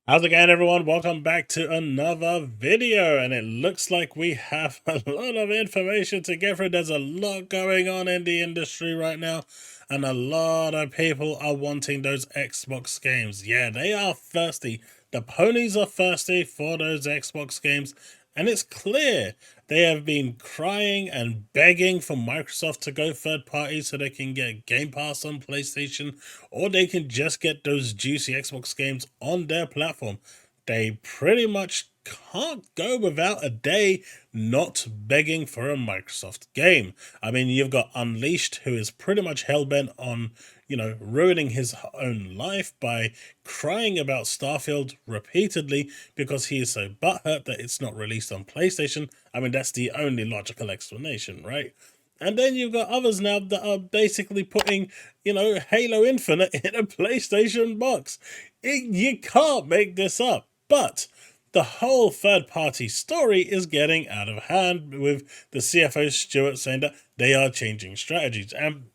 How's it going, everyone? Welcome back to another video, and it looks like we have a lot of information to get through. There's a lot going on in the industry right now, and a lot of people are wanting those Xbox games. Yeah, they are thirsty. The ponies are thirsty for those Xbox games, and it's clear they have been crying and begging for Microsoft to go third party so they can get Game Pass on PlayStation, or they can just get those juicy Xbox games on their platform. They pretty much can't go without a day not begging for a Microsoft game. I mean, you've got Unleashed, who is pretty much hellbent on, ruining his own life by crying about Starfield repeatedly because he is so butthurt that it's not released on PlayStation. I mean, that's the only logical explanation, right? And then you've got others now that are basically putting, Halo Infinite in a PlayStation box. You can't make this up. But the whole third-party story is getting out of hand, with the CFO Stuart saying that they are changing strategies. And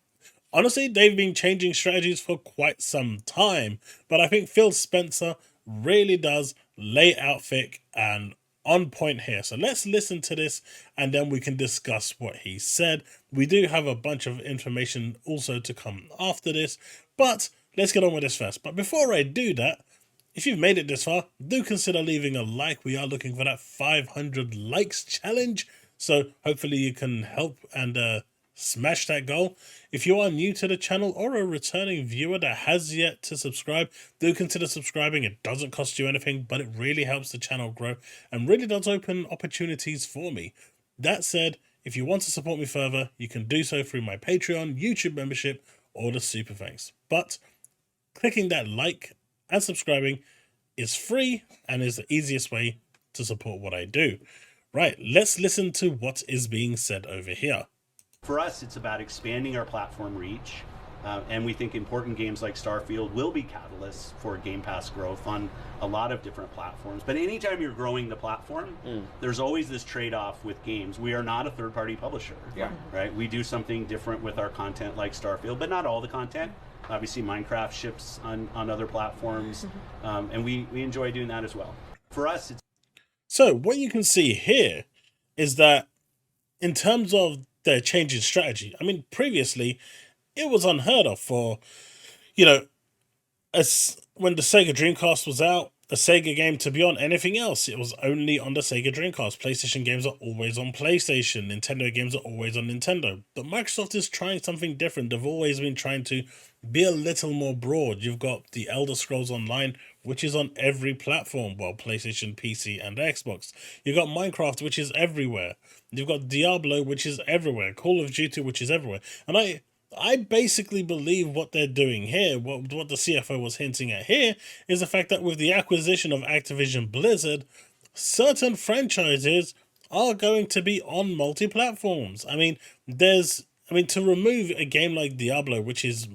honestly, they've been changing strategies for quite some time. But I think Phil Spencer really does lay out thick and on point here. So let's listen to this and then we can discuss what he said. We do have a bunch of information also to come after this, but let's get on with this first. But before I do that, if you've made it this far, do consider leaving a like. We are looking for that 500 likes challenge, so hopefully you can help and smash that goal. If you are new to the channel or a returning viewer that has yet to subscribe, do consider subscribing. It doesn't cost you anything, but it really helps the channel grow and really does open opportunities for me. That said, if you want to support me further, you can do so through my Patreon, YouTube membership, or the Super Thanks. But clicking that like and subscribing is free and is the easiest way to support what I do. Right, let's listen to what is being said over here. For us, it's about expanding our platform reach, and we think important games like Starfield will be catalysts for Game Pass growth on a lot of different platforms. But anytime you're growing the platform, there's always this trade-off with games. We are not a third-party publisher, right? We do something different with our content like Starfield, but not all the content. Obviously, Minecraft ships on other platforms, and we enjoy doing that as well. For us, it's... So what you can see here is that in terms of their change in strategy, I mean, previously it was unheard of for, as when the Sega Dreamcast was out, a Sega game to be on anything else, it was only on the Sega Dreamcast. PlayStation games are always on PlayStation. Nintendo games are always on Nintendo. But Microsoft is trying something different. They've always been trying to be a little more broad. You've got the Elder Scrolls Online, which is on every platform, well, PlayStation, PC, and Xbox. You've got Minecraft, which is everywhere. You've got Diablo, which is everywhere. Call of Duty, which is everywhere. And I basically believe what they're doing here, what the CFO was hinting at here, is the fact that with the acquisition of Activision Blizzard, certain franchises are going to be on multi-platforms. I mean, to remove a game like Diablo, which is,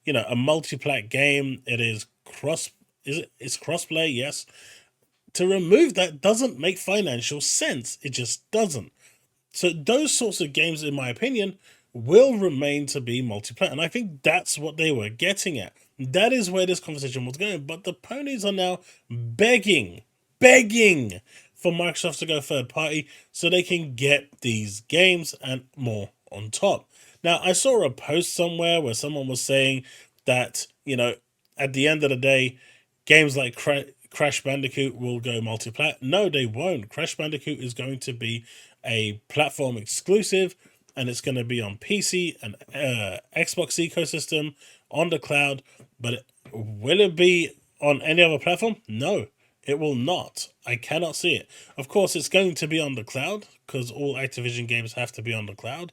a multi-plat game, it's crossplay, yes. To remove that doesn't make financial sense. It just doesn't. So those sorts of games, in my opinion, will remain to be multiplayer. And I think that's what they were getting at. That is where this conversation was going. But the ponies are now begging for Microsoft to go third party so they can get these games and more on top. Now, I saw a post somewhere where someone was saying that, at the end of the day, games like Crash Bandicoot will go multiplat. No, they won't. Crash Bandicoot is going to be a platform exclusive, and it's going to be on PC and Xbox ecosystem on the cloud. But will it be on any other platform? No, it will not. I cannot see it. Of course, it's going to be on the cloud because all Activision games have to be on the cloud.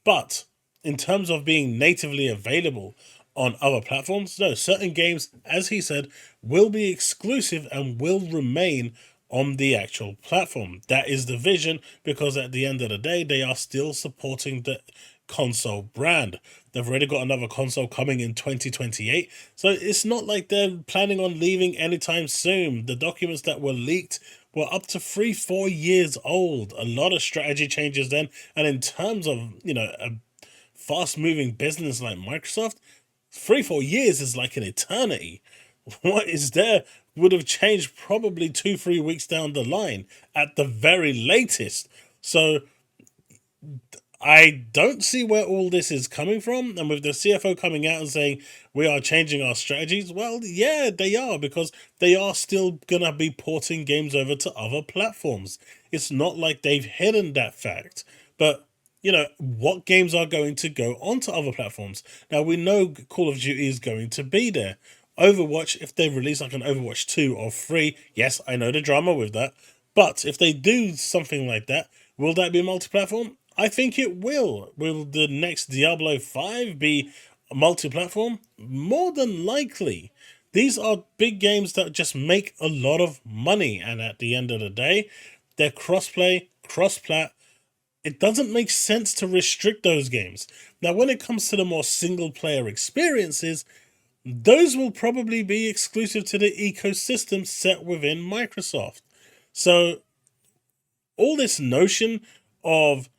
But in terms of being natively available on other platforms, no, certain games, as he said, will be exclusive and will remain on the actual platform. That is the vision, because at the end of the day, they are still supporting the console brand. They've already got another console coming in 2028, so it's not like they're planning on leaving anytime soon. The documents that were leaked were up to 3-4 years old. A lot of strategy changes then, and in terms of, a fast-moving business like Microsoft, 3-4 years is like an eternity. what is there would have changed probably 2-3 weeks down the line at the very latest. So I don't see where all this is coming from. And with the CFO coming out and saying we are changing our strategies, well, yeah, they are, because they are still going to be porting games over to other platforms. It's not like they've hidden that fact. But, you know, what games are going to go onto other platforms? Now, we know Call of Duty is going to be there. Overwatch, if they release like an Overwatch 2 or 3, yes, I know the drama with that. But if they do something like that, will that be multi-platform? I think it will. Will the next Diablo 5 be multi-platform? More than likely. These are big games that just make a lot of money, and at the end of the day, they're cross-play, cross-plat. It doesn't make sense to restrict those games. Now, when it comes to the more single-player experiences, those will probably be exclusive to the ecosystem set within Microsoft. So, all this notion of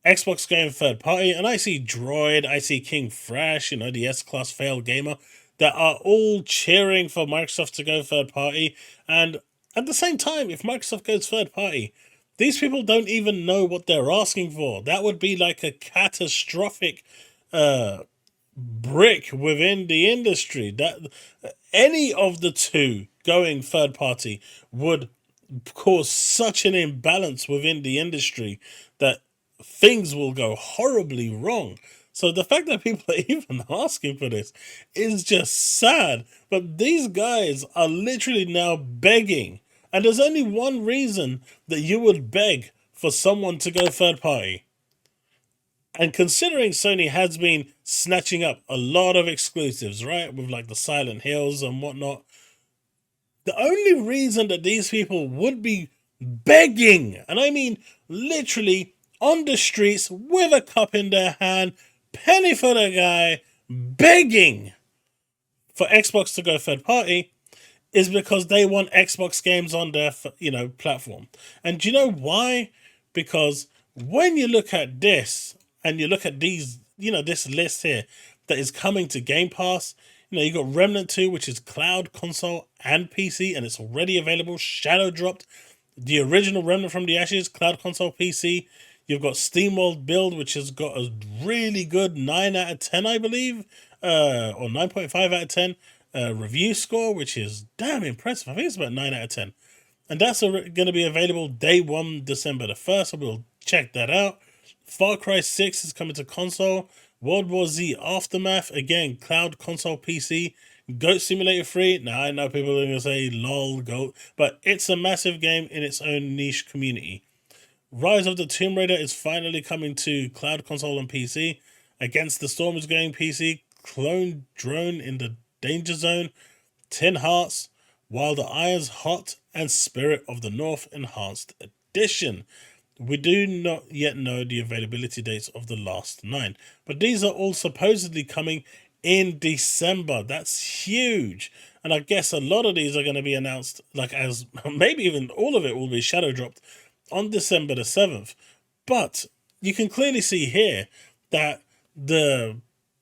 Xbox going third party, and I see Droid, I see King Thrash, you know, the S-Class failed gamer, that are all cheering for Microsoft to go third party. And at the same time, if Microsoft goes third party, these people don't even know what they're asking for. That would be like a catastrophic brick within the industry. That any of the two going third party would cause such an imbalance within the industry that things will go horribly wrong. So the fact that people are even asking for this is just sad. But these guys are literally now begging. And there's only one reason that you would beg for someone to go third party. And considering Sony has been snatching up a lot of exclusives, right? With like the Silent Hills and whatnot. The only reason that these people would be begging, and I mean literally on the streets with a cup in their hand, penny for the guy, begging for Xbox to go third party, is because they want Xbox games on their, platform. And do you know why? Because when you look at this and you look at these, this list here that is coming to Game Pass, you got Remnant 2, which is cloud, console, and PC, and it's already available. Shadow dropped. The original Remnant from the Ashes, cloud, console, PC. You've got SteamWorld Build, which has got a really good 9 out of 10, I believe, or 9.5 out of 10 review score, which is damn impressive. I think it's about 9 out of 10. And that's going to be available day 1, December the 1st, so we'll check that out. Far Cry 6 is coming to console. World War Z Aftermath, again, cloud, console, PC. Goat Simulator 3, now I know people are going to say lol, goat, but it's a massive game in its own niche community. Rise of the Tomb Raider is finally coming to cloud, console, and PC. Against the Storm is going PC. Clone Drone in the Danger Zone. Tin Hearts, While the Iron's Hot, and Spirit of the North Enhanced Edition. We do not yet know the availability dates of the last 9, but these are all supposedly coming in December. That's huge. And I guess a lot of these are going to be announced, like as maybe even all of it will be shadow dropped on December the 7th. But you can clearly see here that the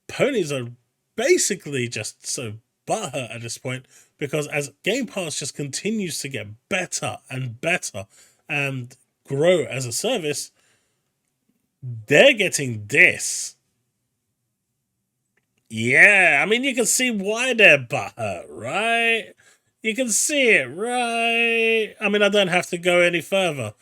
ponies are basically just so butthurt at this point, because as Game Pass just continues to get better and better and grow as a service, they're getting this. Yeah, I mean, you can see why they're butthurt, right? You can see it, right? I mean, I don't have to go any further,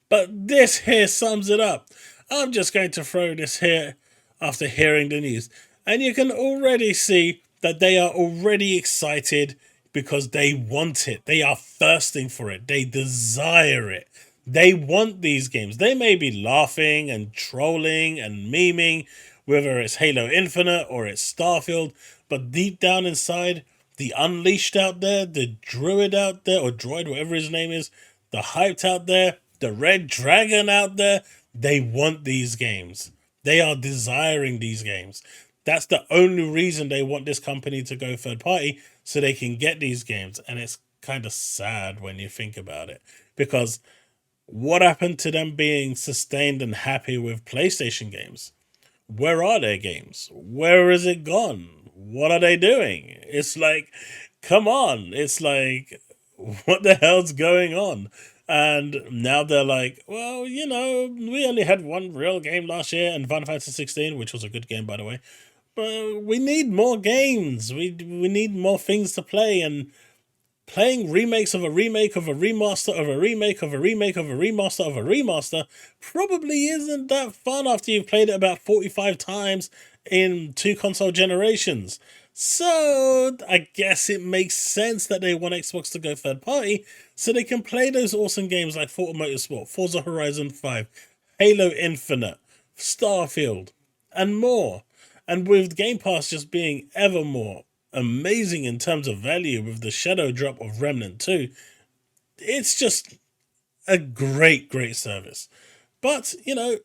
but this here sums it up. I'm just going to throw this here after hearing the news, and you can already see that they are already excited because they want it. They are thirsting for it. They desire it. They want these games. They may be laughing and trolling and memeing, whether it's Halo Infinite or it's Starfield, but deep down inside, the Unleashed out there, the Druid out there, or Droid, whatever his name is, the Hyped out there, the Red Dragon out there, they want these games. They are desiring these games. That's the only reason they want this company to go third party, so they can get these games. And it's kind of sad when you think about it, because what happened to them being sustained and happy with PlayStation games? Where are their games? Where is it gone? What are they doing? It's like come on. It's like, what the hell's going on? And now they're like, well, you know, we only had one real game last year, and Final Fantasy 16, which was a good game, by the way. But we need more games. We need more things to play, and playing remakes of a remake of a remaster of a remake of a remake of a remaster of a remaster probably isn't that fun after you've played it about 45 times in 2 console generations. So I guess it makes sense that they want Xbox to go third party so they can play those awesome games like Forza Motorsport, Forza Horizon 5, Halo Infinite, Starfield, and more. And with Game Pass just being ever more amazing in terms of value with the shadow drop of Remnant 2, it's just a great, great service. But, you know,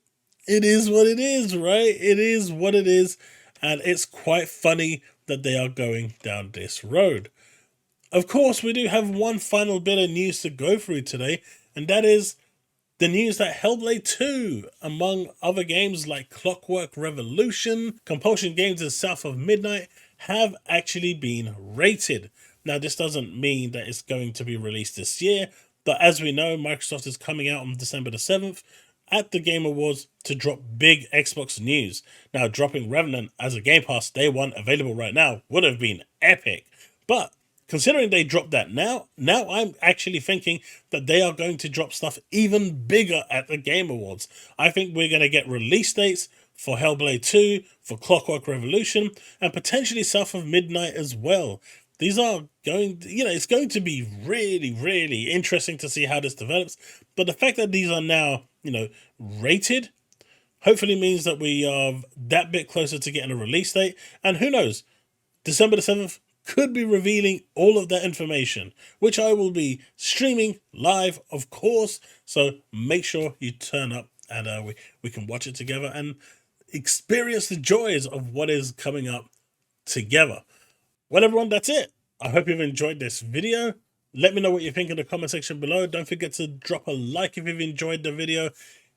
it is what it is, right? It is what it is. And it's quite funny that they are going down this road. Of course, we do have one final bit of news to go through today, and that is the news that Hellblade 2, among other games like Clockwork Revolution, Compulsion Games, and South of Midnight, have actually been rated. Now, this doesn't mean that it's going to be released this year, but as we know, Microsoft is coming out on December the 7th at the Game Awards to drop big Xbox news. Now, dropping Revenant as a Game Pass Day 1 available right now would have been epic. But considering they dropped that now I'm actually thinking that they are going to drop stuff even bigger at the Game Awards. I think we're going to get release dates for Hellblade 2, for Clockwork Revolution, and potentially South of Midnight as well. These are going, it's going to be really, really interesting to see how this develops. But the fact that these are now, rated, hopefully means that we are that bit closer to getting a release date. And who knows, December the 7th could be revealing all of that information, which I will be streaming live, of course. So make sure you turn up and we can watch it together and experience the joys of what is coming up together. Well, everyone, that's it. I hope you've enjoyed this video. Let me know what you think in the comment section below. Don't forget to drop a like if you've enjoyed the video.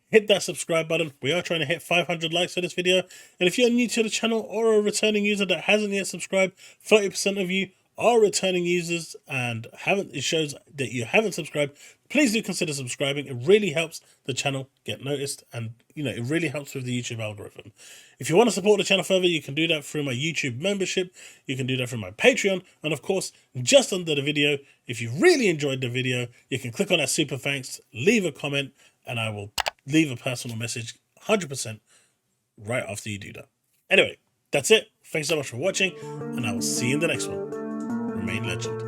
Hit that subscribe button. We are trying to hit 500 likes for this video. And if you're new to the channel or a returning user that hasn't yet subscribed, 30% of you are returning users and it shows that you haven't subscribed. Please do consider subscribing. It really helps the channel get noticed, and it really helps with the YouTube algorithm. If you want to support the channel further, you can do that through my YouTube membership. You can do that through my Patreon, and of course, just under the video, if you really enjoyed the video, you can click on that super thanks, leave a comment, and I will leave a personal message 100% right after you do that. Anyway, that's it. Thanks so much for watching, and I will see you in the next one. Remain legend.